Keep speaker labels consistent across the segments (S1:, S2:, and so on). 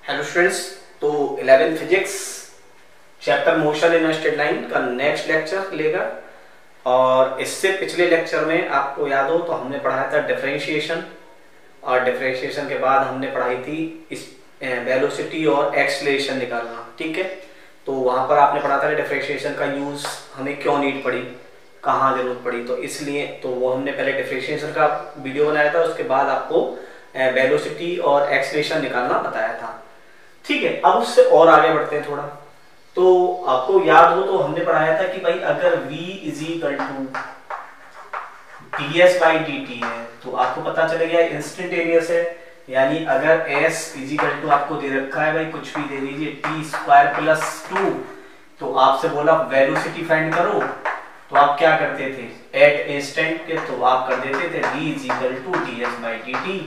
S1: Hello students, तो 11 physics chapter motion in straight line का next lecture लेगा। और इससे पिछले लेक्चर में आपको याद हो तो हमने पढ़ाया था डिफरेंशिएशन, और डिफरेंशिएशन के बाद हमने पढ़ाई थी इस वेलोसिटी और एक्सेलरेशन निकालना। ठीक है, तो वहां पर आपने पढ़ा था कि डिफरेंशिएशन का यूज हमें क्यों नीड पड़ी, कहाँ जरूरत पड़ी। तो इसलिए तो वो हमने पहले डिफरेंशिएशन का वीडियो बनाया था, उसके बाद आपको वेलोसिटी और एक्सेलरेशन निकालना बताया था। ठीक है, अब उससे और आगे बढ़ते हैं थोड़ा। तो आपको याद हो तो हमने पढ़ाया था कि भाई अगर v is equal to ds by dt है तो आपको पता चले गया इंस्टेंटेनियस है। यानी अगर s इज इक्वल टू आपको दे रखा है भाई कुछ भी दे दीजिए t स्क्वायर प्लस 2, तो आपसे बोला वेलोसिटी फाइंड करो, तो आप क्या करते थे एट इंस्टेंट के, तो आप कर देते थे d is equal to ds by dt,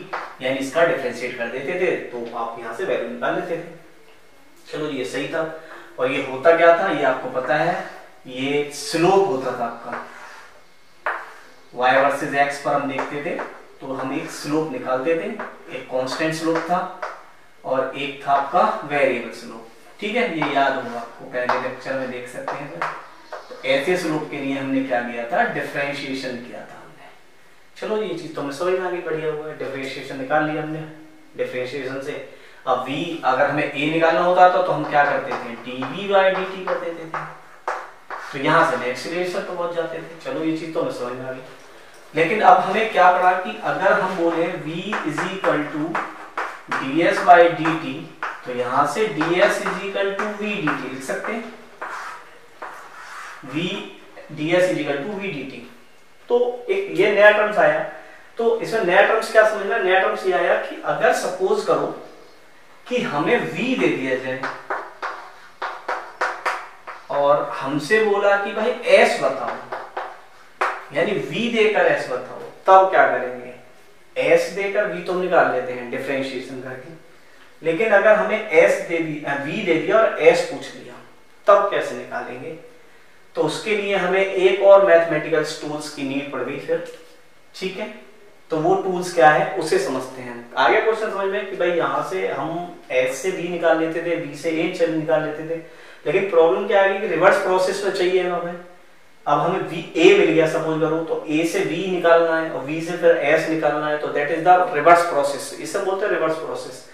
S1: यानी इसका डिफरेंशिएट कर देते थे, तो आप यहाँ से वैल्यू निकाल लेते थे। चलो ये सही था। और ये होता क्या था ये आपको पता है, ये स्लोप होता था आपका y वर्सेस x पर हम देखते थे, तो हम एक स्लोप निकालते थे, एक कांस्टेंट स्लोप था और एक था आपका वेरिएबल स्लोप। ठीक है, ये याद होगा आपको, पहले लेक्चर में देख सकते हैं। तो ऐसे स्लोप के लिए हमने क्या किया था, डिफरेंशिएशन किया था हमने। चलो ये चीज तो हमें समझ में आ गई, बढ़िया हुआ है। डिफरेंशिएशन निकाल लिया हमने। डिफरेंशिएशन से अब v अगर हमें a निकालना होता था तो हम क्या करते थे, dv बाई dt कर देते थे, तो यहां से हम एक्सीलरेशन पर पहुंच जाते थे। चलो ये चीज तो हमें समझ में आ गई। लेकिन अब हमें क्या पढ़ा कि अगर हम बोले v is equal to ds by dt, तो यहां से ds is equal to v dt लिख सकते हैं, v ds is equal to v dt। तो एक ये नया टर्म्स आया, तो इसमें नया टर्म्स क्या समझना, नया टर्म्स ये आया कि अगर सपोज करो कि हमें v दे दिया जाए और हमसे बोला कि भाई s बताओ, यानी v देकर s बताओ, तब क्या करेंगे, s देकर v तो निकाल लेते हैं डिफरेंशिएशन करके। लेकिन अगर हमें s दे दिया, v दे दिया और s पूछ लिया, तब कैसे निकालेंगे। तो उसके लिए हमें एक और मैथमेटिकल टूल्स की नीड पड़ गई फिर। ठीक है, तो वो टूल्स क्या है उसे समझते हैं। आगे क्वेश्चन समझ में कि भाई यहाँ से हम s से v निकाल लेते थे, v से a चल निकाल लेते थे, लेकिन प्रॉब्लम क्या आ गई कि रिवर्स प्रोसेस में चाहिए हमें। अब हमें v a मिल गया सपोज करो, तो a से v निकालना है और v से फिर s निकालना है, तो that is the reverse process, इसे बोलते हैं रिवर्स प्रोसेस।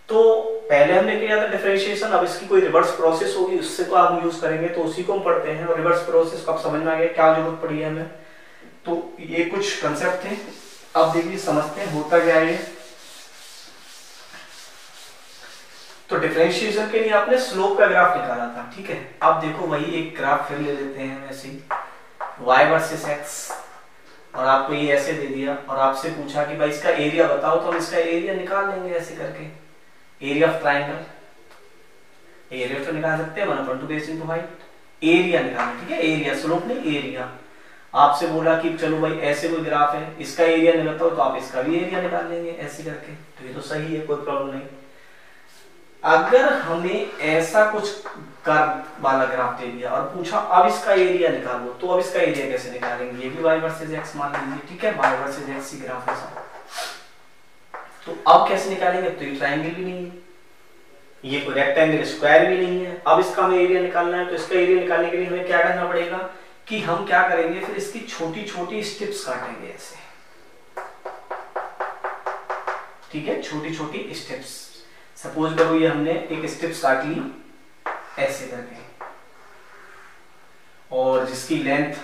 S1: तो पहले हमने किया था डिफरेंशिएशन, अब इसकी कोई रिवर्स प्रोसेस होगी उससे तो आप यूज करेंगे, तो उसी को हम पढ़ते हैं। और रिवर्स प्रोसेस कब समझ में आ गया, क्या जरूरत पड़ी है हमें, तो ये कुछ कंसेप्ट थे। अब देखिए समझते हैं होता क्या है। तो डिफरेंशिएशन के लिए आपने स्लोप का ग्राफ निकाला था। ठीक है, अब देखो वही एक ग्राफ फिर ले लेते हैं वैसे ही, y वर्सेस x, और आपको ये ऐसे दे दिया और आपसे पूछा कि भाई इसका एरिया बताओ, तो हम इसका एरिया निकाल लेंगे ऐसे करके। एरिया ऑफ ट्राइंगल, एरिया तो निकाल सकते हैं 1/2 बेस इनटू हाइट, एरिया निकालना। ठीक है, एरिया, स्लोप नहीं एरिया। आपसे बोला कि चलो भाई ऐसे कोई ग्राफ है, इसका एरिया निकालता हो तो आप इसका भी एरिया निकाल लेंगे ऐसे करके, तो ये तो सही है, कोई प्रॉब्लम नहीं। अगर हमें ऐसा कुछ कर्व वाला ग्राफ दे दिया और पूछा अब इसका एरिया निकालो, तो अब इसका एरिया कैसे निकालेंगे, ये भी y वर्सेस x मान लीजिए। ठीक है, y वर्सेस x ही ग्राफ है सब, तो अब कैसे निकालेंगे, तो ये ट्रायंगल भी नहीं है, ये कोई रेक्टेंगल स्क्वायर भी नहीं है। अब इसका हमें एरिया निकालना है, तो इसका एरिया निकालने के लिए हमें क्या करना पड़ेगा कि हम क्या करेंगे, फिर इसकी छोटी छोटी स्टेप्स काटेंगे ऐसे। ठीक है, छोटी छोटी स्टेप्स। सपोज करो ये हमने एक स्टेप्स काट ली ऐसे करके, और जिसकी लेंथ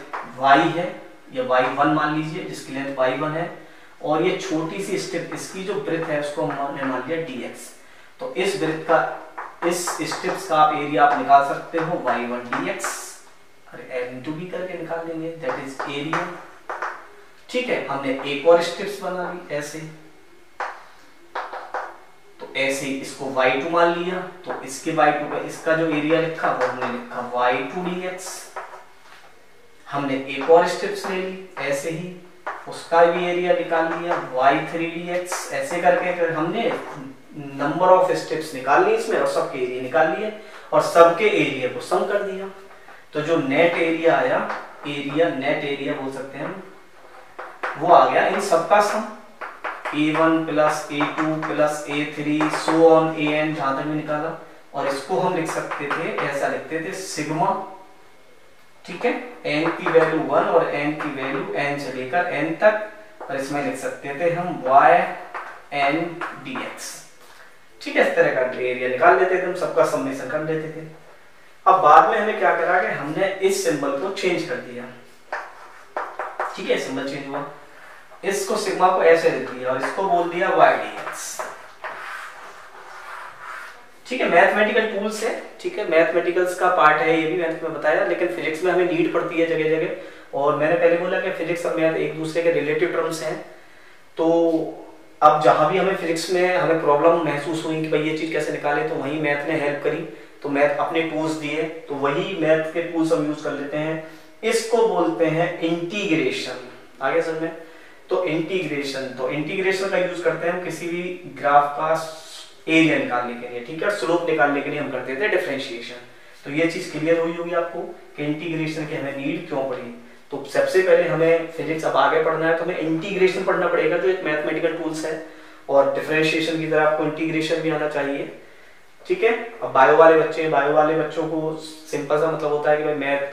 S1: y है, या y1 मान लीजिए, जिसकी लेंथ y1 है, और ये छोटी सी स्टेप, इसकी जो ब्रेथ है उसको हमने मान लिया dx। तो इस ब्रेथ का, इस स्टेप्स का आप एरिया आप निकाल सकते हो y1 dx, अरे इनटू b करके निकाल लेंगे, दैट इज एरिया। ठीक है, हमने एक और स्टेप्स बना ली ऐसे, तो ऐसे इसको y2 मान लिया, तो इसके y2 का इसका जो एरिया लिखा वो हमने लिखा y2 dx। हमने एक और स्टेप्स ले ली ऐसे ही, उसका भी एरिया निकाल लिया y3 dx। ऐसे करके हमने नंबर ऑफ स्टेप्स निकाल लिए इसमें और सबके एरिया निकाल लिए और सबके एरिया को सम कर दिया, तो जो नेट एरिया आया, एरिया नेट एरिया बोल सकते हैं, वो आ गया इन सबका सम। A1 plus A2 plus A3 so on AN, जहां तक भी निकाला। और इसको हम लिख सकते थे, ऐसा लिखते थे सिग्मा, ठीक है, n की वैल्यू 1 और n की वैल्यू n से लेकर n तक, और इसमें लिख सकते थे हम yn dx, ठीक है। इस तरह का एरिया निकाल लेते थे हम, सबका समेशन कर लेते थे। अब बाद में हमें क्या करा कि हमने इस सिंबल को चेंज कर दिया, ठीक है, सिंबल चेंज हुआ, इसको सिग्मा को ऐसे लिख दिया और इसको बोल दिया y dx, ठीक है। मैथमेटिकल टूल्स है, ठीक है, मैथमेटिकल्स का पार्ट है, ये भी मैंने तुम्हें बताया, लेकिन फिजिक्स में हमें नीड पड़ती है जगह जगह। और मैंने पहले बोला कि फिजिक्स और मैथ एक दूसरे के रिलेटिव टर्म्स हैं, तो अब जहां भी हमें फिजिक्स में हमें प्रॉब्लम महसूस हुई कि भाई ये चीज कैसे निकाले, तो वहीं मैथ ने हेल्प करी, तो मैथ अपने टूल्स दिए, तो वही मैथ के टूल्स हम यूज कर लेते हैं। इसको बोलते हैं इंटीग्रेशन, आगे समझ में। तो इंटीग्रेशन का यूज करते हैं हम किसी भी ग्राफ का एरिया निकालने के लिए, ठीक है, स्लोप निकालने के लिए हम करते थे डिफरेंशिएशन। तो ये चीज क्लियर हुई होगी आपको कि इंटीग्रेशन की हमें नीड क्यों पड़ी। तो सबसे पहले हमें फिजिक्स अब आगे पढ़ना है तो हमें इंटीग्रेशन पढ़ना पड़ेगा, जो एक मैथमेटिकल टूल्स है, और डिफरेंशिएशन की तरह आपको इंटीग्रेशन भी आना चाहिए, ठीक है। अब बायो वाले बच्चों को सिंपल सा मतलब होता है कि भाई मैथ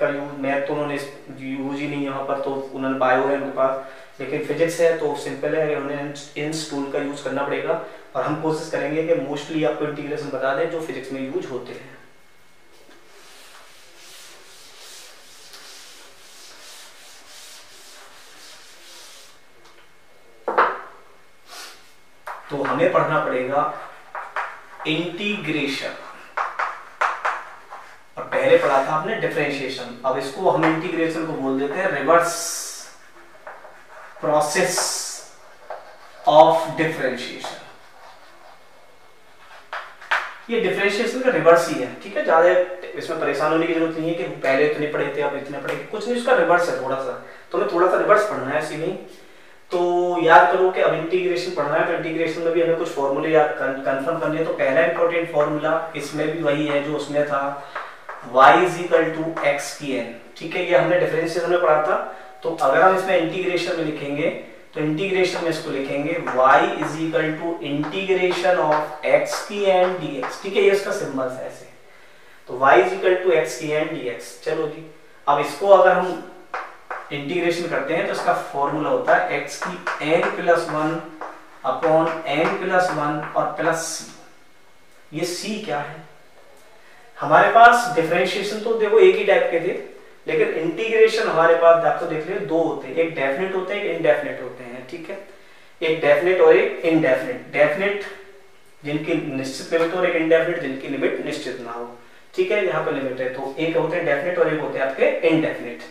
S1: तो उन्होंने यूज ही नहीं यहाँ पर, तो उन्होंने बायो है उनके पास, लेकिन फिजिक्स है तो सिंपल है कि उन्हें इंस टूल का यूज करना पड़ेगा। और हम कोशिश करेंगे कि मोस्टली आपको इंटीग्रेशन बता दें जो फिजिक्स में यूज होते हैं। तो हमें पढ़ना पड़ेगा इंटीग्रेशन, और पहले पढ़ा था आपने डिफरेंशिएशन। अब इसको हम इंटीग्रेशन को बोल देते हैं रिवर्स प्रोसेस ऑफ डिफरेंशिएशन। ये डिफरेंशिएशन का रिवर्स ही है, ठीक है, ज्यादा इसमें परेशान होने की जरूरत नहीं है कि पहले इतने पढ़े थे अब इतने पढ़े, कुछ नहीं, इसका रिवर्स है थोड़ा सा, तो हमें थोड़ा सा रिवर्स पढ़ना है इसी में। तो याद करो कि अब इंटीग्रेशन पढ़ना है, तो इंटीग्रेशन में भी हमें कुछ फॉर्मूले याद कंफर्म करने हैं। तो पहला इंपॉर्टेंट फॉर्मूला इसमें भी वही है जो उसमें था, y = x की n, ठीक है, ये हमने डिफरेंशिएशन में पढ़ा था। तो अगर हम इसमें इंटीग्रेशन में लिखेंगे तो इंटीग्रेशन में इसको लिखेंगे y = x की n dx, ठीक है, ये इसका सिंबल है ऐसे। तो y = x की n dx। चलो जी, अब इसको अगर हम इंटीग्रेशन करते हैं तो इसका फॉर्मूला होता है x की n + 1 अपॉन n + 1 और प्लस c। ये c क्या है? हमारे पास डिफरेंशिएशन तो देखो एक ही टाइप के थे, लेकिन इंटीग्रेशन हमारे पास आप तो देख रहे हो दो होते हैं, एक डेफिनेट होते हैं, एक इनडेफिनेट होते हैं, ठीक है, एक डेफिनेट और एक इनडेफिनेट। डेफिनेट जिनकी निश्चित लिमिट और एक इनडेफिनेट जिनकी लिमिट निश्चित ना हो, ठीक है, यहाँ पर लिमिट है। तो एक होते हैं डेफिनेट और एक होते हैं आपके इनडेफिनेट।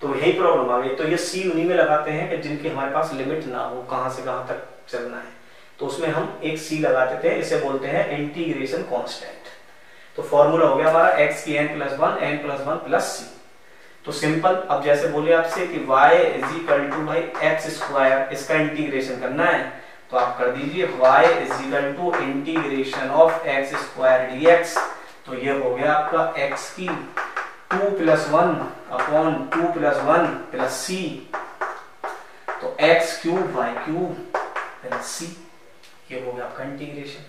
S1: तो यही प्रॉब्लम आ गई। तो ये सी उन्हीं में लगाते हैं कि जिनकी हमारे पास लिमिट ना हो, कहां से कहां तक चलना है, तो उसमें हम एक सी लगाते थे, इसे बोलते हैं इंटीग्रेशन कांस्टेंट। तो फॉर्मूला हो गया हमारा x की n + 1 n + 1 प्लस c। तो सिंपल, अब जैसे बोले आपसे कि y = x², इसका इंटीग्रेशन करना है तो आप कर दीजिए y = x² dx। तो ये हो गया आपका x की 2 + 1 अपॉन 2 + 1 प्लस c, तो x³ प्लस c, ये हो गया आपका इंटीग्रेशन।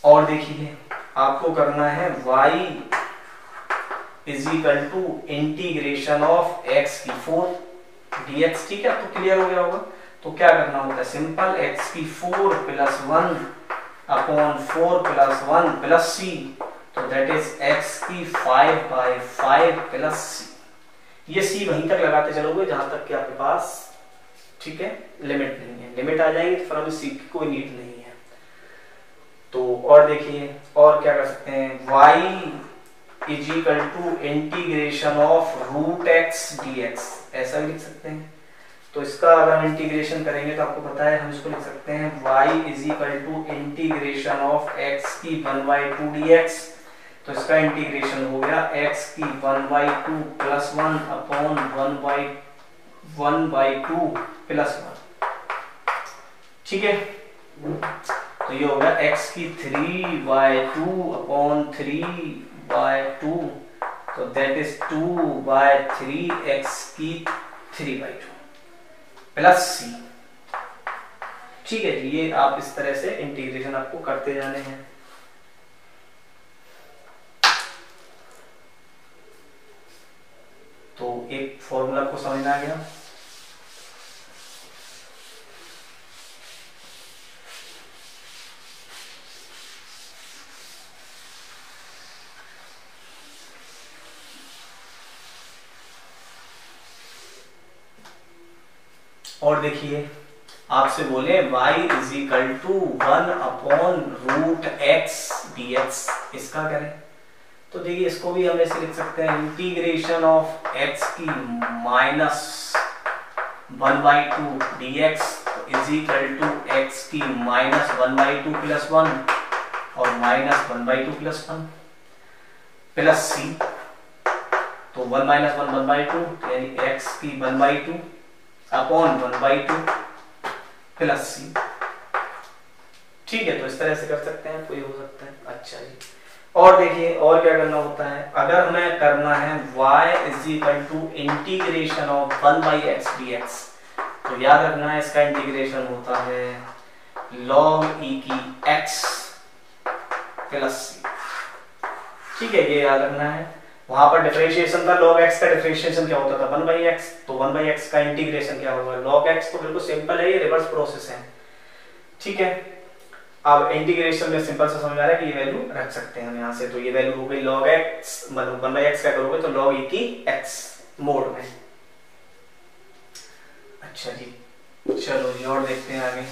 S1: और देखिए आपको करना है y = x की 4 dx, ठीक है, आपको क्लियर हो गया होगा। तो क्या करना होता है, सिंपल x की 4 + 1 अपॉन 4 + 1 प्लस c, तो दैट इज x की 5/5 प्लस c। ये c वहीं तक लगाते चलोगे जहां तक कि आपके पास, ठीक है, लिमिट नहीं है। लिमिट आ जाएंगे तो फिर हमें c की कोई नीड नहीं है। तो और देखिए और क्या कर सकते हैं, y =√x dx, ऐसा भी लिख सकते हैं। तो इसका अगर हम इंटीग्रेशन करेंगे तो आपको पता है हम इसको लिख सकते हैं y =x की 1/2 dx। तो इसका इंटीग्रेशन हो गया x की 1/2 + 1 अपॉन 1/2 + 1, ठीक है। तो ये हो गया x की 3/2 अपॉन 3/2, तो दैट इज 2/3 x की 3/2 प्लस c। ठीक है जी, ये आप इस तरह से इंटीग्रेशन आपको करते जाने हैं। तो एक फॉर्मूला को समझ आ गया। और देखिए आपसे बोले y is equal to 1/√x dx, इसका करें तो देखिए इसको भी हम ऐसे लिख सकते हैं, इंटीग्रेशन ऑफ x की -1/2 dx is equal to x की -1/2 + 1 और -1/2 + 1 प्लस c, तो 1 - 1 1/2 यानी x की 1/2 अपॉन 1/2 प्लस c। ठीक है, तो इस तरह से कर सकते हैं, तो ये हो सकता है। अच्छा जी, और देखिए और क्या करना होता है, अगर हमें करना है y is equal to integration of 1/x dx, तो याद रखना है इसका इंटीग्रेशन होता है log e की x प्लस c। ठीक है, ये याद रखना है। वहां पर डिफरेंशिएशन था, log x का डिफरेंशिएशन क्या होता था 1/x, तो 1/x का इंटीग्रेशन क्या होगा log x, तो बिल्कुल सिंपल है, ये रिवर्स प्रोसेस है। ठीक है, अब इंटीग्रेशन में सिंपल से समझ आ रहा है कि ये वैल्यू रख सकते हैं हम यहाँ से, तो ये वैल्यू हो गई log x, मतलब 1/x क्या करोगे तो log e की x मोड में। अच्छा जी, चलो जी और देखते हैं आगे।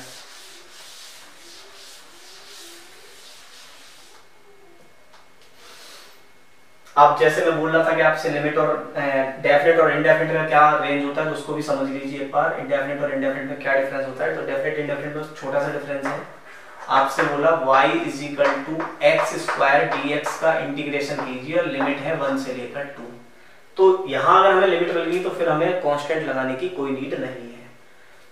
S1: अब जैसे मैं बोल रहा था कि आपसे लिमिट और डेफिनेट और इनडेफिनेट का क्या रेंज होता है, तो उसको भी समझ लीजिए एक बार, इनडेफिनेट और इनडेफिनेट में क्या डिफरेंस होता है। तो डेफिनेट इनडेफिनेट में छोटा सा डिफरेंस है। आपसे बोला y is equal to x square dx का इंटीग्रेशन कीजिए और लिमिट है 1 से लेकर 2। तो यहाँ अगर हमें लिमिट मिल गई तो फिर हमें कांस्टेंट लगाने की कोई नीड नहीं है।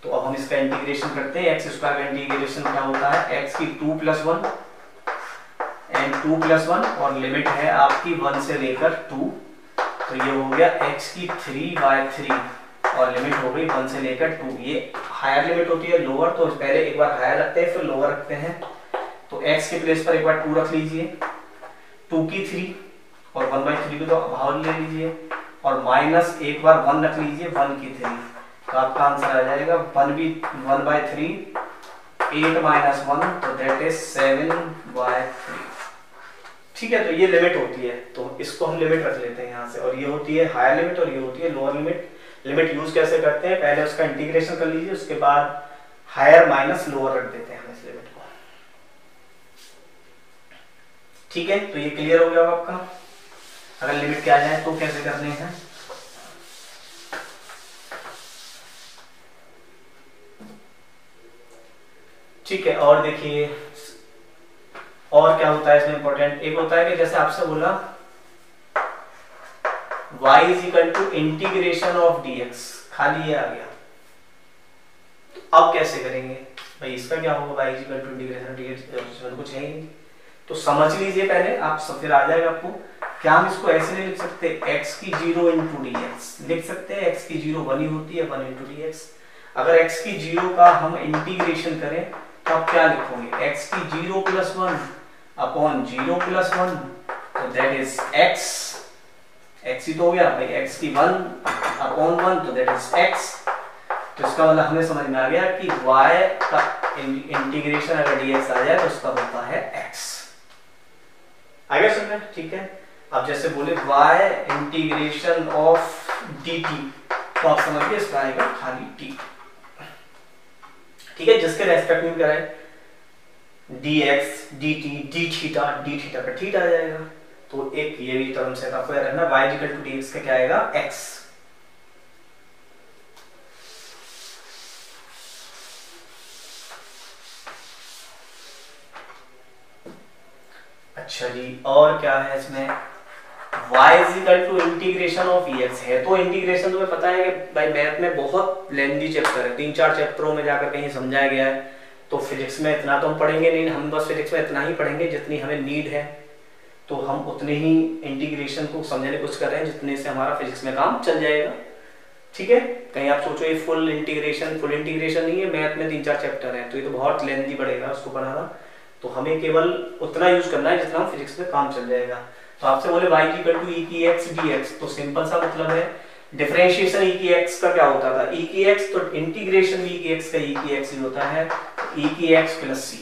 S1: तो अब हम इसका इंटीग्रेशन करते हैं। एक्स स्क्वायर का इंटीग्रेशन क्या होता है, x की 2 + 1 एंड 2 + 1 और लिमिट है आपकी 1 से लेकर 2, तो ये हो गया x की 3/3 और लिमिट हो गई 1 से लेकर 2। ये हायर लिमिट होती है लोअर, तो पहले एक बार हायर रखते हैं फिर लोअर रखते हैं। तो x के प्लेस पर एक बार 2 रख लीजिए, 2 की 3 और 1/3 को तो भाग ले लीजिए और माइनस एक बार 1 रख लीजिए 1 की 3, तो आपका आंसर आ जाएगा 1/3 8 - 1, तो दैट इज 7/3। ठीक है, तो ये लिमिट होती है, तो इसको हम लिमिट रख लेते हैं यहाँ से, और ये होती है हायर लिमिट और ये होती है लोअर लिमिट। लिमिट यूज कैसे करते हैं, पहले उसका इंटीग्रेशन कर लीजिए, उसके बाद हायर माइनस लोअर रख देते हैं हम इस लिमिट को। ठीक है, तो ये क्लियर हो गया आपका। अगर लिमिट के आ जाए तो कैसे करने हैं। ठीक है, और देखिए और क्या होता है इसमें इंपॉर्टेंट, एक होता है कि जैसे आपसे बोला y is equal to integration of dx, खाली ये आ गया। तो अब कैसे करेंगे भाई, इसका क्या होगा, y is equal to integration dx, कुछ है ही नहीं। तो समझ लीजिए पहले आप, सब फिर आ जाएगा आपको। क्या हम इसको ऐसे नहीं लिख सकते, x की 0 × dx लिख सकते हैं, x की 0 1 ही होती है, 1 × dx। अगर x की 0 का हम इंटीग्रेशन करें तो आप क्या लिखोगे, x की 0 + 1 अपॉन 0 + 1, तो दैट इज x ही तो हो गया भाई, x की 1 अपॉन 1, तो दैट इज x। तो इसका मतलब हमें समझ में आ गया कि y का इंटीग्रेशन अगर dx आ जाए तो उसका होता है x। आगे सुनना, ठीक है। अब जैसे बोले y इंटीग्रेशन ऑफ dt, तो आप समझिए इसका आएगा खाली t। ठीक है, जिसके रेस्पेक्ट में कराए dx dt d थीटा का थीटा आ जाएगा। तो एक ये भी टर्म से आपको याद रखना, y इक्वल टू dx का क्या आएगा x। अच्छा जी, और क्या है इसमें, y is equal to integration of ex है। तो इंटीग्रेशन तुम्हें पता है कि भाई मैथ में बहुत लेंथी चैप्टर है, 3-4 चैप्टरों में जाकर कहीं समझाया गया है। तो फिजिक्स में इतना तो हम पढ़ेंगे नहीं, हम बस फिजिक्स में इतना ही पढ़ेंगे जितनी हमें नीड है। तो हम उतने ही इंटीग्रेशन को समझने की कोशिश कर रहे हैं जितने से हमारा फिजिक्स में काम चल जाएगा। ठीक है, कहीं आप सोचो ये फुल इंटीग्रेशन नहीं है, मैथ में 3-4 चैप्टर हैं तो ये तो बहुत लेंथी पड़ेगा उसको बनाना, तो हमें केवल उतना यूज करना है जितना हम फिजिक्स में काम चल जाएगा। तो आपसे बोले y इक्वल टू e की x dx, तो सिंपल सा मतलब है डिफरेंशिएशन e की x का क्या होता था, e की x, तो इंटीग्रेशन e की x का e की x ही होता है e की x प्लस c।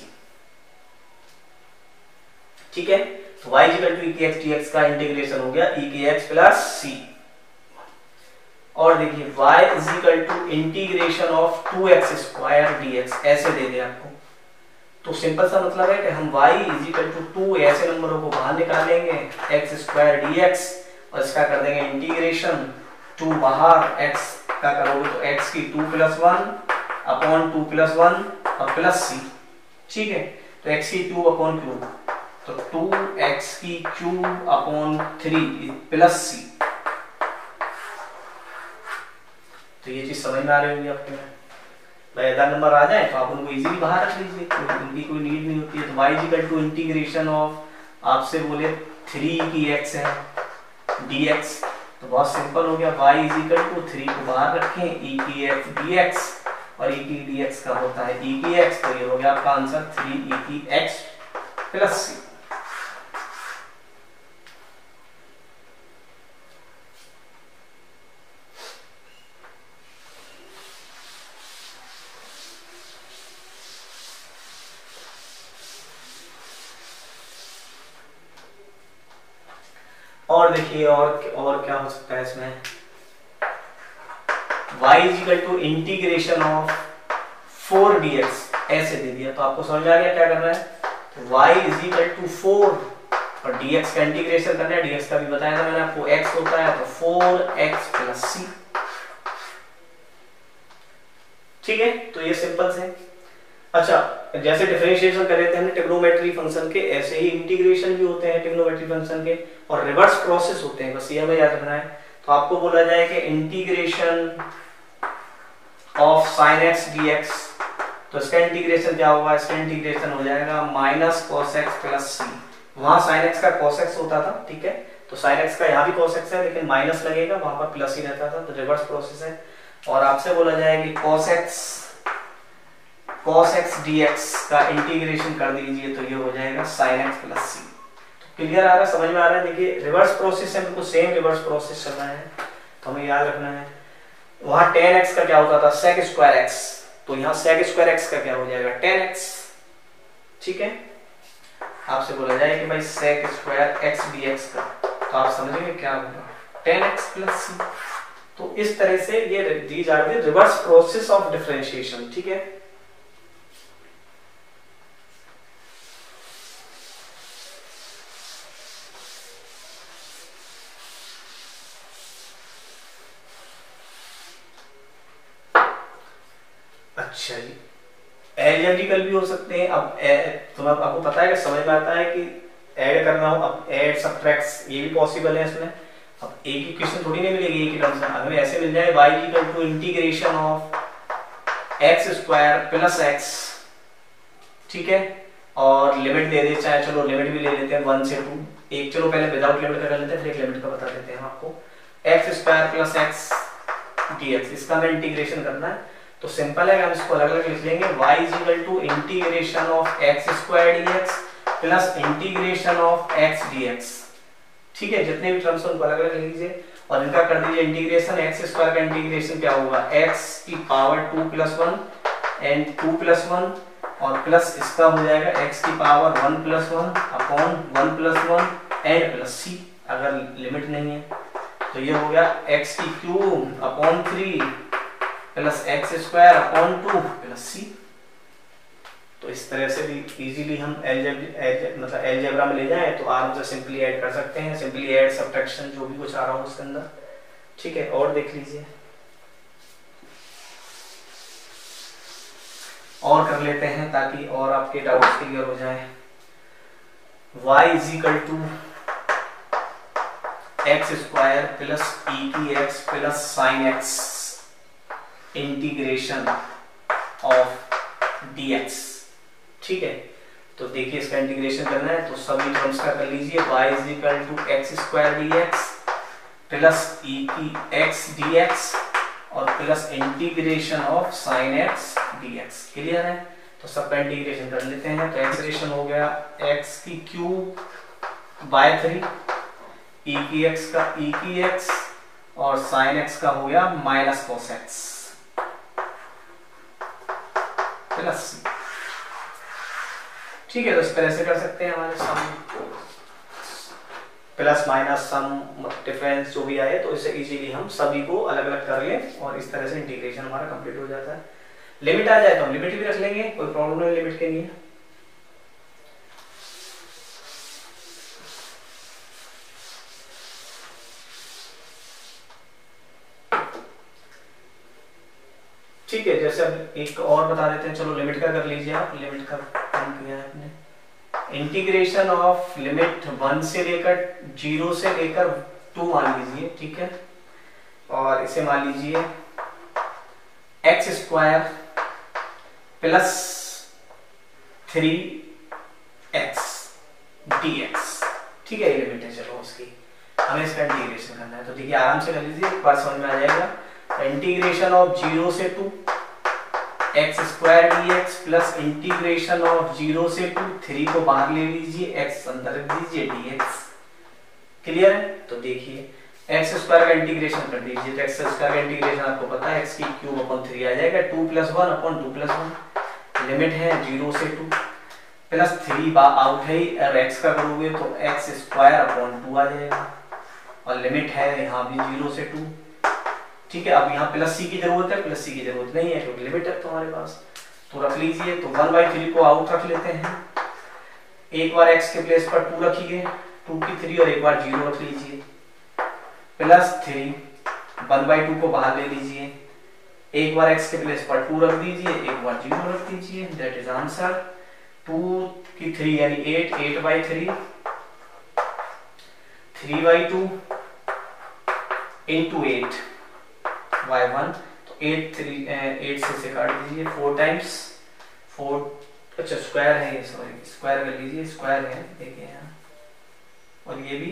S1: ठीक है, तो y इक्वल टू e की x dx का इंटीग्रेशन हो गया e की x प्लस c। और देखिए y is equal to integration of 2x square dx, ऐसे दे दे आपको, तो सिंपल सा मतलब है कि हम y इज इक्वल टू 2 ऐसे नंबरों को बाहर निकालेंगे x स्क्वायर dx और इसका कर देंगे इंटीग्रेशन 2 बाहर, x का करोगे तो x की 2 + 1 अपॉन 2 + 1 और प्लस c। ठीक है, तो x की 2 अपॉन क्यूब, तो 2x की क्यूब अपॉन 3 प्लस c। तो ये चीज समझ में आ रही होगी आपके में, भाई अगर नंबर आ जाए तो आप उनको इजीली बाहर रख लीजिए, उनकी कोई नीड नहीं होती है। तो y equal to integration of, आपसे बोले 3 की x है dx, तो बहुत सिंपल हो गया, y इक्वल टू 3 को बाहर रखें e की x dx, और e की dx का होता है e की x, तो ये हो गया आपका आंसर 3e की x प्लस c। और देखिए और क्या हो सकता है इसमें, y equal to integration of 4 dx, ऐसे दे दिया, तो आपको समझ आ गया क्या करना है, तो y इक्वल टू 4 और dx का इंटीग्रेशन करना है, dx का भी बताया था मैंने आपको, x होता है तो 4x प्लस c। ठीक है, तो ये सिंपल से। अच्छा, जैसे डिफरेंशिएशन कर रहे थे हमने ट्रिग्नोमेट्री फंक्शन के, ऐसे ही इंटीग्रेशन भी होते हैं ट्रिग्नोमेट्री फंक्शन के, और रिवर्स प्रोसेस होते हैं, बस ये हमें याद रखना है। तो आपको बोला जाए कि integration of sin x dx, तो इसका इंटीग्रेशन क्या होगा, इसका इंटीग्रेशन हो जाएगा minus cos x plus c। वहां sin x का cos x होता था, ठीक है, तो sin x का यहाँ भी cos x है लेकिन माइनस लगेगा, वहां पर प्लस ही रहता था, तो रिवर्स प्रोसेस है। और आपसे बोला जाए कि cos x dx का इंटीग्रेशन कर दीजिए, तो ये हो जाएगा sin x प्लस c। तो क्लियर आ रहा है, समझ में आ रहा है। देखिए रिवर्स प्रोसेस है, बिल्कुल सेम रिवर्स प्रोसेस चल रहा है, तो हमें याद रखना है। वहां tan x का क्या होता था, sec स्क्वायर x, तो यहाँ sec स्क्वायर x का क्या हो जाएगा, tan x। ठीक है, आपसे बोला जाए कि भाई sec स्क्वायर x dx का, तो आप समझेंगे क्या होगा, tan x प्लस c। तो इस तरह से ये these are the reverse process of differentiation. ठीक है, अच्छा जी, एल्जेब्रिकल भी हो सकते हैं। अब तो आपको पता है कि समझ में आता है कि ऐड करना हो, अब ऐड सब्ट्रैक्ट ये भी पॉसिबल है इसमें। अब एक ही क्वेश्चन थोड़ी नहीं मिलेगी एक ही टर्म्स में, हमें ऐसे मिल जाए y equal to integration of x square plus x, ठीक है, और लिमिट दे दे, चाहे चलो लिमिट भी ले लेते हैं 1 से 2, एक चलो पहले विदाउट लिमिट का कर लेते हैं, फिर एक लिमिट का बता देते हैं आपको, x square plus x dx, इसका हमें इंटीग्रेशन करना है। तो सिंपल है, हम इसको अलग अलग लिख लेंगे, y equal to integration of x square dx plus integration of x dx। ठीक है, जितने भी टर्म्स हैं उनको अलग अलग लिख लीजिए और इनका कर दीजिए इंटीग्रेशन। x स्क्वायर का इंटीग्रेशन क्या होगा, x की पावर 2 + 1 एंड 2 + 1 और प्लस इसका हो जाएगा x की power 1 + 1 upon 1 + 1 and plus c, अगर लिमिट नहीं है तो ये हो गया x की cube upon 3 plus x square upon 2 plus c। तो इस तरह से भी इजीली हम मतलब अलजेब्रा में ले जाएं तो आराम से सिंपली ऐड कर सकते हैं, सिंपली ऐड सब्ट्रैक्शन जो भी कुछ आ रहा हो उसके अंदर। ठीक है, और देख लीजिए और कर लेते हैं ताकि और आपके डाउट्स क्लियर हो जाए। y equal to x square plus e की x plus sine x integration of dx। ठीक है, तो देखिए इसका इंटीग्रेशन करना है तो सभी टर्म्स का कर लीजिए, y equal to x square dx plus e की x dx और plus integration of sine x dx। Clear है? तो सबका इंटीग्रेशन कर लेते हैं। तो एक्सप्रेशन हो गया x की क्यूब बाय 3 e की x का e की x और साइन x का हो गया माइनस cos x प्लस। ठीक है, तो इस तरह से कर सकते हैं। हमारे सम प्लस माइनस सम डिफरेंस जो भी आए तो इसे इजीली हम सभी को अलग अलग कर लें और इस तरह से इंटीग्रेशन हमारा कंप्लीट हो जाता है। लिमिट आ जाए तो हम लिमिट भी रख लेंगे, कोई प्रॉब्लम नहीं लिमिट के लिए। ठीक है, जैसे अब एक और बता देते हैं। चलो लिमिट का कर लीजिए आप। लिमिट का काम किया है आपने। इंटीग्रेशन ऑफ लिमिट 1 से लेकर 0 से लेकर 2 मान लीजिए। ठीक है, और इसे मान लीजिए x square plus 3x dx। ठीक है, ये लिमिट है। चलो उसकी हमें इसका इंटीग्रेशन करना है, तो देखिए आराम से कर लीजिए, एक बार समझ में आ जाएगा। इंटीग्रेशन ऑफ 0 से 2 x square dx plus integration of 0 से 2 3 को बाहर ले लीजिए, x अंदर रख दीजिए dx। क्लियर है? तो देखिए एक्स स्क्वायर का इंटीग्रेशन कर दीजिए। तो एक्स स्क्वायर का इंटीग्रेशन आपको पता है x की क्यूब अपॉन 3 आ जाएगा, 2 + 1 अपॉन 2 + 1। लिमिट है 0 से 2 प्लस 3 आउट है और x का करोगे तो एक्स स्क्वायर अपॉन 2 आ जाएगा और लिमिट है यहाँ भी 0 से 2। ठीक है, अब यहाँ प्लस सी की जरूरत है, प्लस सी की जरूरत नहीं है क्योंकि लिमिट है तुम्हारे पास, तो रख लीजिए। तो 1/3 को आउट रख लेते हैं। एक बार x के प्लेस पर 2 रखिए, 2 की 3 और एक बार 0 रख लीजिए, प्लस 3 1/2 को बाहर ले लीजिए। एक बार x के प्लेस पर 2 रख दीजिए, एक बार 0 रख दीजिए। That is answer. 2 की 3 यानी 8, 8/3 3/2 into 8 by 1। तो 8 से काट दीजिए 4 टाइम्स 4। अच्छा स्क्वायर है ये, सॉरी स्क्वायर कर लीजिए, स्क्वायर है देखिए यहाँ। और ये भी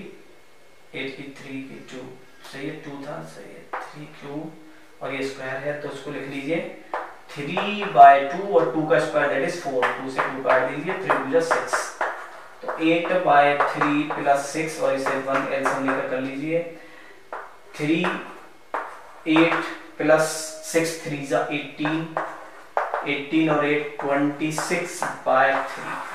S1: 8 की 3 की 2 सही है, 2 था सही है, 3 क्यूब और ये स्क्वायर है तो उसको लिख लीजिए 3/2 और 2 का स्क्वायर दैट इज 4। 2 से 2 काट दीजिए, 3 + 6 तो 8/3 + 6 और इसे 1 एलसीएम लेकर कर लीजिए। 3 8 + 6 3 = 18 18 और 8 26/3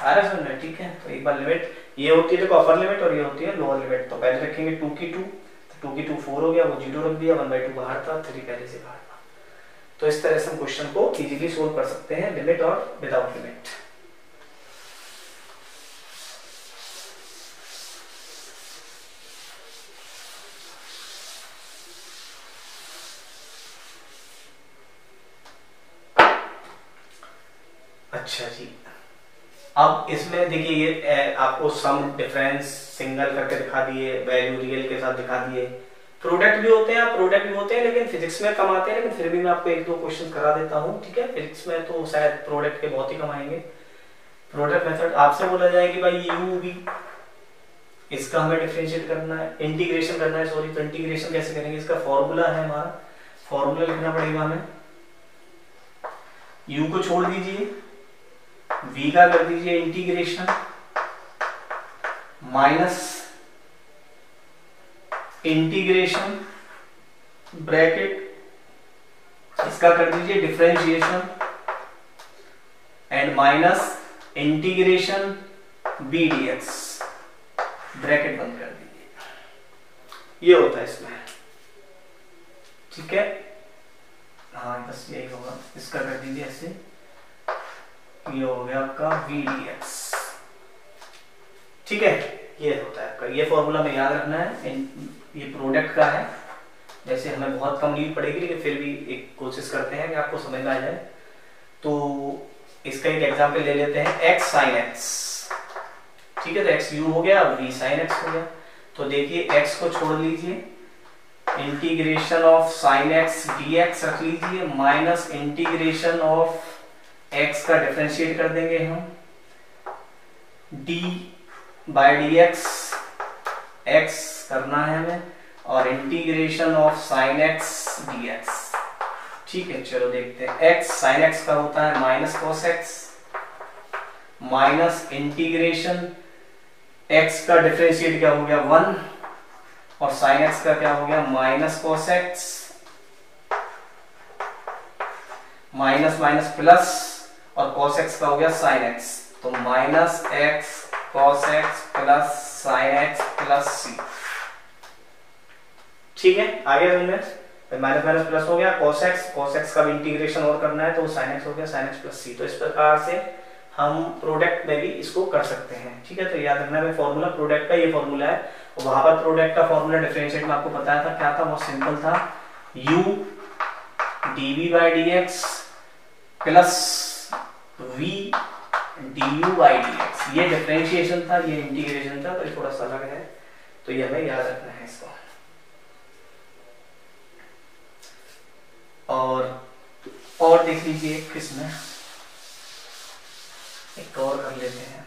S1: आ रहा समझ में? ठीक है, तो एक बार लिमिट ये होती है देखो अपर लिमिट और ये होती है लोअर लिमिट। तो पहले रखेंगे 2 की 2, तो 2 की 2 4 हो गया, वो 0 रख दिया, 1/2 बाहर था, 3 पहले से बाहर था। तो इस तरह से हम क्वेश्चन को इजीली सोल्व कर सकते हैं लिमिट और विदाउट लिमिट। अच्छा जी, अब इसमें देखिए ये आपको सम डिफरेंस सिंगल करके दिखा दिए, वैल्यू रियल के साथ दिखा दिए, प्रोडक्ट भी होते हैं, प्रोडक्ट भी होते हैं लेकिन फिजिक्स में कम आते हैं, लेकिन फिर भी मैं आपको 1-2 क्वेश्चन करा देता हूँ। ठीक है, फिजिक्स में तो शायद प्रोडक्ट के बहुत ही कम आएंगे। प्रोडक्ट मेथड आपसे बोला जाए कि भाई यू भी इसका हमें डिफरेंशिएट करना है, इंटीग्रेशन करना है, सॉरी। तो इंटीग्रेशन कैसे करेंगे? इसका फॉर्मूला है हमारा, फॉर्मूला लिखना पड़ेगा हमें। यू को छोड़ दीजिए, v का कर दीजिए इंटीग्रेशन माइनस इंटीग्रेशन ब्रैकेट इसका कर दीजिए differentiation and minus integration b dx bracket बंद कर दीजिए। ये होता है इसमें। ठीक है, हाँ बस यही होगा। इसका कर दीजिए ऐसे, ये हो गया आपका v dx। ठीक है, ये होता है आपका, ये फॉर्मूला में याद रखना है। ये प्रोडक्ट का है, जैसे हमें बहुत कम नीड पड़ेगी लेकिन फिर भी एक कोशिश करते हैं कि आपको समझ में आ जाए। तो इसका एक एग्जांपल ले लेते हैं x sin x। ठीक है, तो x u हो गया, v sin x हो गया। तो देखिए x को छोड़ लीजिए, integration of sin x dx रख लीजिए माइनस इंटीग्रेशन ऑफ x का डिफरेंशिएट कर देंगे हम d/dx x करना है हमें और integration of sin x dx। ठीक है, चलो देखते हैं। x sin x का होता है minus cos x minus integration x का डिफरेंशिएट क्या हो गया 1 और sin x का क्या हो गया minus cos x minus minus plus और cos x का हो गया sin x, तो minus x cos x plus sin x plus c। ठीक है, आगे समझ माइनस माइनस प्लस हो गया cos x का भी इंटीग्रेशन और करना है तो sin x हो गया sin x प्लस c। तो इस प्रकार से हम प्रोडक्ट में भी इसको कर सकते हैं। ठीक है, तो याद रखना है फॉर्मूला प्रोडक्ट का ये फॉर्मूला है और वहां पर प्रोडक्ट का फॉर्मूला डिफरेंशिएट में आपको बताया था क्या था, बहुत सिंपल था, u dv/dx plus v du/dx। ये डिफरेंशिएशन था, ये इंटीग्रेशन था, तो ये थोड़ा सा अलग है, तो ये हमें याद रखना है इसको। और देख लीजिए किसमें एक और कर लेते हैं।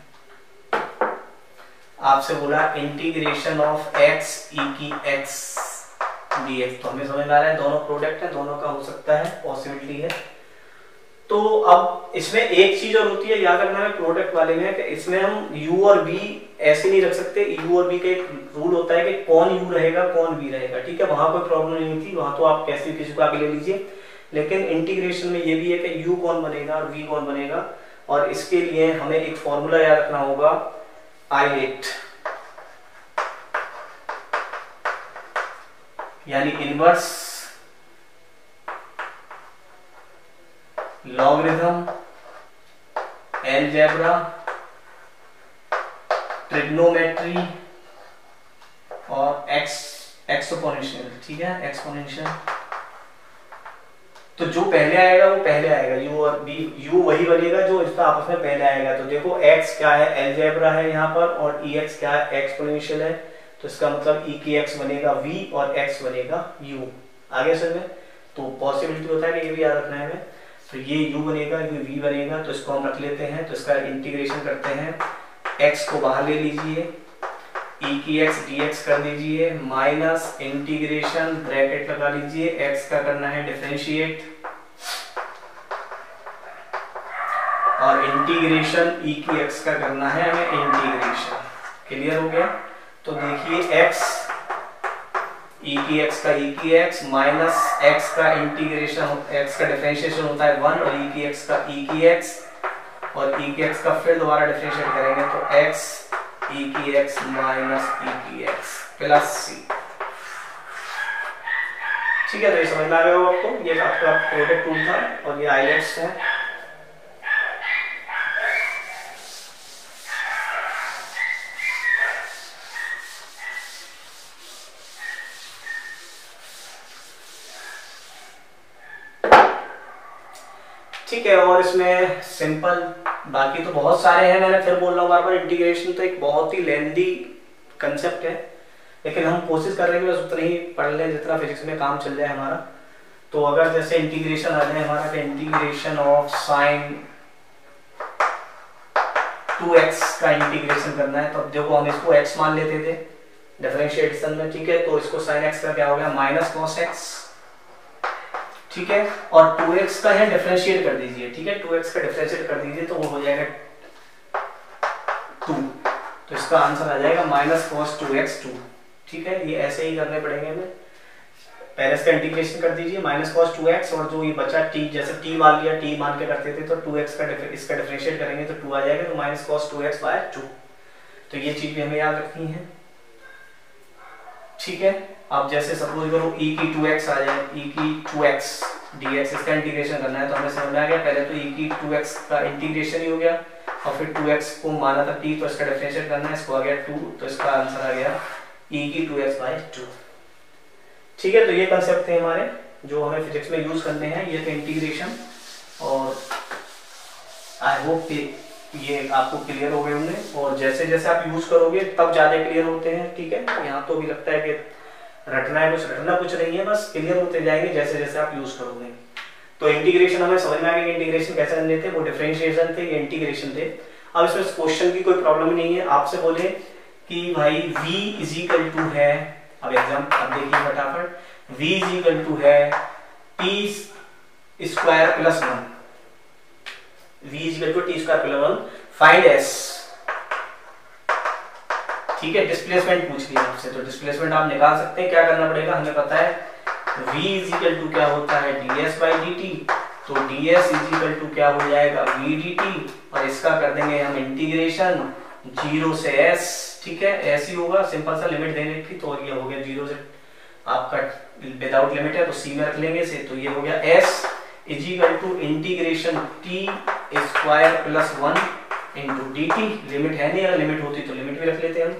S1: आपसे बोला इंटीग्रेशन ऑफ x e की x dx, तो हमें समझ में आ रहा है दोनों प्रोडक्ट है, दोनों का हो सकता है, पॉसिबिलिटी है। तो अब इसमें एक चीज और होती है याद रखना है प्रोडक्ट वाले में कि इसमें हम u और v ऐसे नहीं रख सकते। u और v का एक रूल होता है कि कौन u रहेगा कौन v रहेगा। ठीक है, वहां कोई प्रॉब्लम नहीं थी, वहां तो आप कैसे किसी को आगे ले लीजिए, लेकिन इंटीग्रेशन में ये भी है कि u कौन बनेगा और v कौन बनेगा, और इसके लिए हमें एक फॉर्मूला याद रखना होगा I8, यानी इनवर्स लॉगरिथम अलजेब्रा ट्रिग्नोमेट्री और एक्सपोनेंशियल। ठीक है, एक्सपोनेंशियल। तो जो पहले आएगा वो पहले आएगा, u और b, u वही बनेगा जो इसका आपस में पहले आएगा। तो देखो x क्या है अलजेब्रा है यहाँ पर और ex क्या है एक्सपोनेंशियल है, तो इसका मतलब e की x बनेगा v और x बनेगा u। आगे सर में तो पॉसिबिलिटी होता है कि ये भी याद रखना है हमें, तो ये u बनेगा ये v बनेगा, तो इसको हम रख लेते हैं। तो इसका इंटीग्रेशन करते हैं, x को बाहर ले लीजिए, e की x dx कर दीजिए माइनस इंटीग्रेशन ब्रैकेट लगा लीजिए, x का करना है डिफरेंशिएट और इंटीग्रेशन e की x का करना है हमें इंटीग्रेशन। क्लियर हो गया? तो देखिए x e की x का e की x माइनस x का इंटीग्रेशन x का डिफरेंशिएशन होता है 1 और e की x का e की x और e की x का फिर दोबारा डिफरेंशिएट करेंगे तो x e की x माइनस e की x प्लस c। ठीक है, तो ये समझ में आ गया होगा आपको, ये आपका प्रोडक्ट टूल था और ये आइलेट्स है। ठीक है, और इसमें सिंपल बाकी तो बहुत सारे हैं, मैंने फिर बोल रहा हूँ बार बार, इंटीग्रेशन तो एक बहुत ही लेंदी कंसेप्ट है, लेकिन हम कोशिश कर रहे हैं कि बस उतना ही पढ़ लें जितना फिजिक्स में काम चल जाए हमारा। तो अगर जैसे इंटीग्रेशन आ जाए हमारा कि इंटीग्रेशन ऑफ साइन 2x का इंटीग्रेशन करना है, तो अब देखो हम इसको x मान लेते थे डिफरेंशिएशन में। ठीक है, तो इसको साइन x का क्या हो गया माइनस कॉस x। ठीक है, और 2x का है डिफरेंशिएट कर दीजिए। ठीक है, 2x का डिफरेंशिएट कर दीजिए तो वो हो जाएगा 2, तो इसका आंसर आ जाएगा माइनस कॉस 2x 2। ठीक है, ये ऐसे ही करने पड़ेंगे हमें। पहले इसका इंटीग्रेशन कर दीजिए माइनस कॉस 2x और जो ये बचा t, जैसे t मान लिया, t मान के करते थे तो 2x का इसका डिफरेंशिएट करेंगे तो 2 आ जाएगा, तो माइनस कॉस 2x बाय 2। तो ये चीज भी हमें याद रखनी है। ठीक है, अब जैसे सपोज करो e की 2x आ जाए, e की 2x dx, इसका इंटीग्रेशन करना है तो हमें समझ में आ गया, पहले तो e की 2x का इंटीग्रेशन ही हो गया और फिर 2x को माना था t, तो इसका डिफरेंशिएट करना है, इसको आ गया 2, तो इसका आंसर आ गया e की 2x बाय 2। ठीक है, तो ये कंसेप्ट थे हमारे जो हमें फिजिक्स में यूज करने हैं, ये थे इंटीग्रेशन, और आई होप ये आपको क्लियर हो गए होंगे, और जैसे जैसे आप यूज करोगे तब ज्यादा क्लियर होते हैं। ठीक है, यहाँ तो भी लगता है कि रटना कुछ नहीं है, बस क्लियर होते जाएंगे जैसे जैसे आप यूज करोगे। तो इंटीग्रेशन हमें समझ में आ गया कि इंटीग्रेशन कैसे करने थे, वो डिफरेंशिएशन थे, ये इंटीग्रेशन थे। अब इसमें क्वेश्चन की कोई प्रॉब्लम नहीं है, आपसे बोले कि भाई v इज इक्वल टू है, अब देखिए फटाफट, v इज इक्वल टू है t square plus 1, v equal to t square plus 1, find s। ठीक है, डिस्प्लेसमेंट पूछ लिया आपसे, तो डिस्प्लेसमेंट आप निकाल सकते हैं। क्या करना पड़ेगा, हमें पता है v इक्वल टू क्या होता है ds बाई dt, तो ds इक्वल टू क्या हो जाएगा v dt, और इसका कर देंगे हम इंटीग्रेशन 0 से s। ठीक है, ऐसे ही होगा, सिंपल सा लिमिट देने की, तो ये हो गया 0 से आपका विदाउट लिमिट है तो c में रख लेंगे से, तो ये हो गया s is equal to integration t square plus 1 into d t. Limit है नहीं, अगर लिमिट होती तो लिमिट भी रख लेते हम।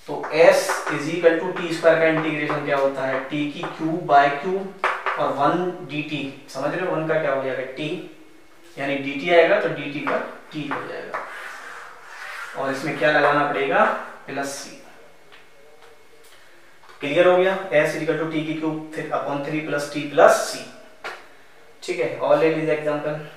S1: तो s is equal to t square का इंटीग्रेशन क्या होता है t की क्यूब बाय क्यूब और 1 dt, समझ रहे हो, 1 का क्या हो जाएगा t, यानी dt आएगा तो dt का t हो जाएगा, और इसमें क्या लगाना पड़ेगा प्लस c। क्लियर हो गया, s इक्वल टू टी की क्यूब फिर upon 3 plus T plus c। ठीक है, और ले लीजिए एग्जांपल।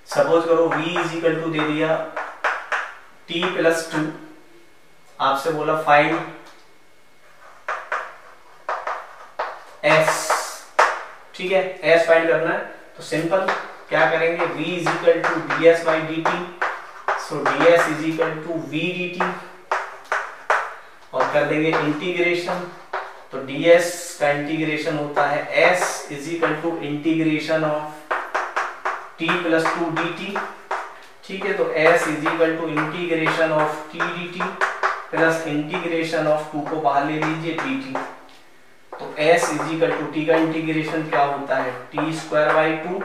S1: सपोज करो v इज इक्वल टू दे दिया t प्लस 2, आपसे बोला फाइंड s। ठीक है, s फाइंड करना है, तो सिंपल क्या करेंगे, v is equal to ds by dt, so ds is equal to v dt, और कर देंगे इंटीग्रेशन, तो ds का इंटीग्रेशन होता है s is equal to integration of t plus 2 dt। ठीक है, तो s is equal to integration of t dt plus integration of 2 को बाहर ले लीजिए dt, तो s is equal to t का इंटीग्रेशन क्या होता है t स्क्वायर बाई 2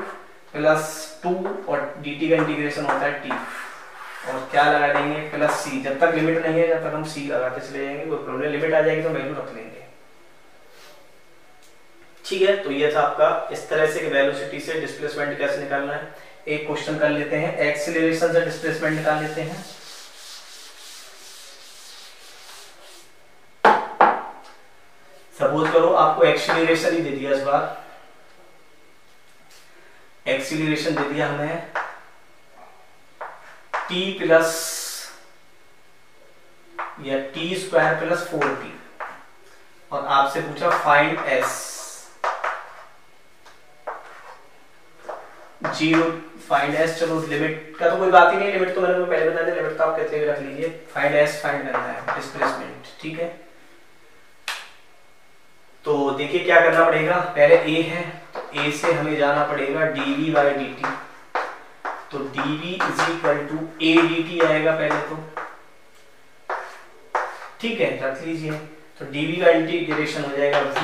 S1: प्लस 2, और dt का इंटीग्रेशन होता है t, और क्या लगा देंगे प्लस c। जब तक लिमिट नहीं है जब तक हम c लगाते चले जाएंगे, कोई प्रॉब्लम, लिमिट आ जाएगी तो वैल्यू रख लेंगे। ठीक है, तो ये था आपका इस तरह से वेलोसिटी से डिस्प्लेसमेंट कैसे निकालना है। एक क्वेश्चन कर लेते हैं, एक्सीलरेशन से डिस्प्लेसमेंट निकाल लेते हैं। सपोज करो आपको एक्सीलरेशन ही दे दिया, इस बार एक्सीलरेशन दे दिया हमें t प्लस या t स्क्वायर प्लस 4t, और आपसे पूछा फाइंड s। 0 फाइंड s, चलो लिमिट का तो कोई बात ही नहीं, लिमिट तो मैंने पहले बता दिया, लिमिट तो आप कहते हुए रख लीजिए। फाइंड s फाइंड करना है डिस्प्लेसमेंट। ठीक है, तो देखिए क्या करना पड़ेगा, पहले a है तो a से हमें जाना पड़ेगा dv बाई dt, तो dv is equal to a dt आएगा पहले तो। ठीक है, रख लीजिए, तो dv का इंटीग्रेशन हो जाएगा v,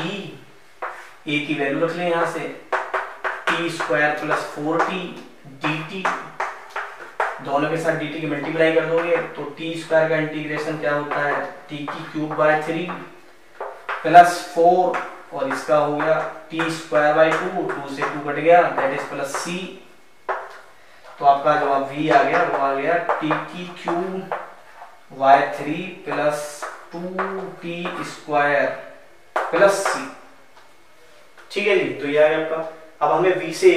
S1: a की वैल्यू रख लें यहां से, t square plus 4t dt, दोनों के साथ dt की मल्टीप्लाई कर दोगे तो t स्क्वायर का इंटीग्रेशन क्या होता है t की क्यूब बाय 3 प्लस 4, और इसका हो गया t स्क्वायर बाई 2, 2 से 2 कट गया, दैट इज प्लस c। तो आपका जवाब v आ गया, वो आ गया t की क्यूब बाय 3 प्लस 2t स्क्वायर प्लस c। ठीक है जी, तो ये आ गया आपका। अब हमें v से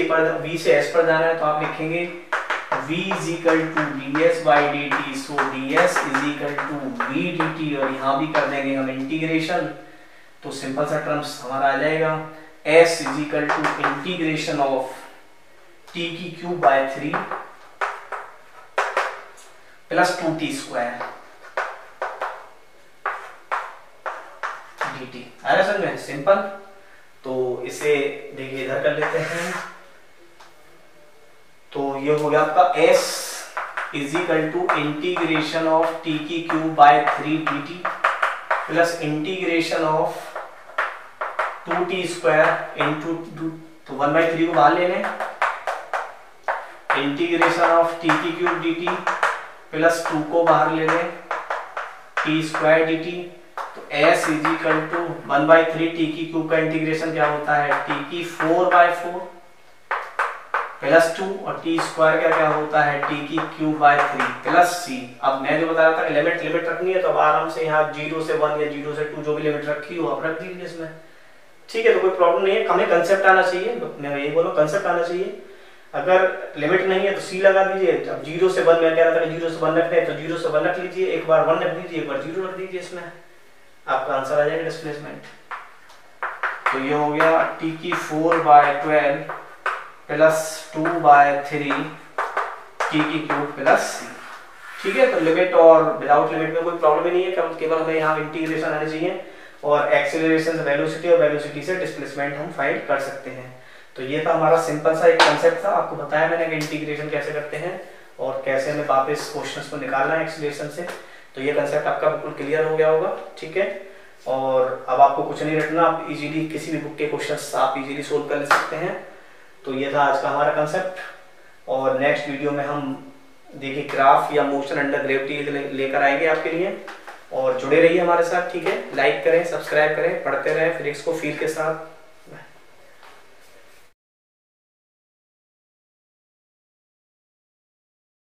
S1: s पर जाना है, तो आप लिखेंगे v is equal to ds by dt, so ds is equal to v dt, और यहाँ भी कर देंगे हम इंटीग्रेशन, तो सिंपल सा टर्म्स हमारा आ जाएगा s is equal to integration of t की क्यूब बाय 3 प्लस 2t स्क्वायर dt। आया समझ में, सिंपल। तो इसे देखिए इधर कर लेते हैं, तो ये हो गया आपका s is equal to integration of t की cube by 3 dt plus integration of 2t square into, तो 1/3 को बाहर ले लें, इंटीग्रेशन ऑफ t की क्यूब dt प्लस 2 को बाहर ले लें t स्क्वायर dt, तो s is equal to 1/3 t की क्यूब का इंटीग्रेशन क्या होता है t की 4/4 प्लस 2, और t स्क्वायर का क्या होता है t की क्यूब बाय 3 प्लस c। अब मैं जो बता रहा था लिमिट रखनी है, तो अब आराम से यहाँ 0 से 1 या 0 से 2 जो भी लिमिट रखी हो आप रख दीजिए इसमें। ठीक है, तो कोई प्रॉब्लम नहीं है, हमें कंसेप्ट आना चाहिए, मैं यही बोलूँ कंसेप्ट आना चाहिए। अगर लिमिट नहीं है तो सी लगा दीजिए। अब 0 से 1 मैं कह रहा था कि 0 से 1 रखना है तो 0 से 1 रख लीजिए, एक बार 1 रख दीजिए, एक बार 0 रख दीजिए, इसमें आपका आंसर आ जाएगा डिस्प्लेसमेंट। तो ये हो गया t की 4/12 प्लस 2/3 t की क्यूब प्लस c। ठीक है, तो लिमिट और विदाउट लिमिट में कोई प्रॉब्लम ही नहीं है, केवल हमें यहाँ इंटीग्रेशन आने चाहिए और एक्सीलरेशन वेलोसिटी और वेलोसिटी से डिस्प्लेसमेंट हम फाइंड कर सकते हैं। तो ये था हमारा सिंपल सा एक कांसेप्ट था, आपको बताया मैंने कि इंटीग्रेशन कैसे करते हैं और कैसे हमें वापस क्वेश्चंस को निकालना है एक्सीलरेशन से। तो ये कांसेप्ट आपका बिल्कुल क्लियर हो गया होगा। ठीक है, और अब आपको कुछ नहीं रखना, आप इजीली किसी भी बुक के क्वेश्चंस आप इजीली सोल्व कर सकते हैं। तो ये था आज का हमारा कांसेप्ट, और नेक्स्ट वीडियो में हम देखिए ग्राफ या मोशन अंडर ग्रेविटी लेकर आएंगे आपके लिए, और जुड़े रहिए हमारे साथ। ठीक है, लाइक करें, सब्सक्राइब करें, पढ़ते रहें फिजिक्स को फील के साथ।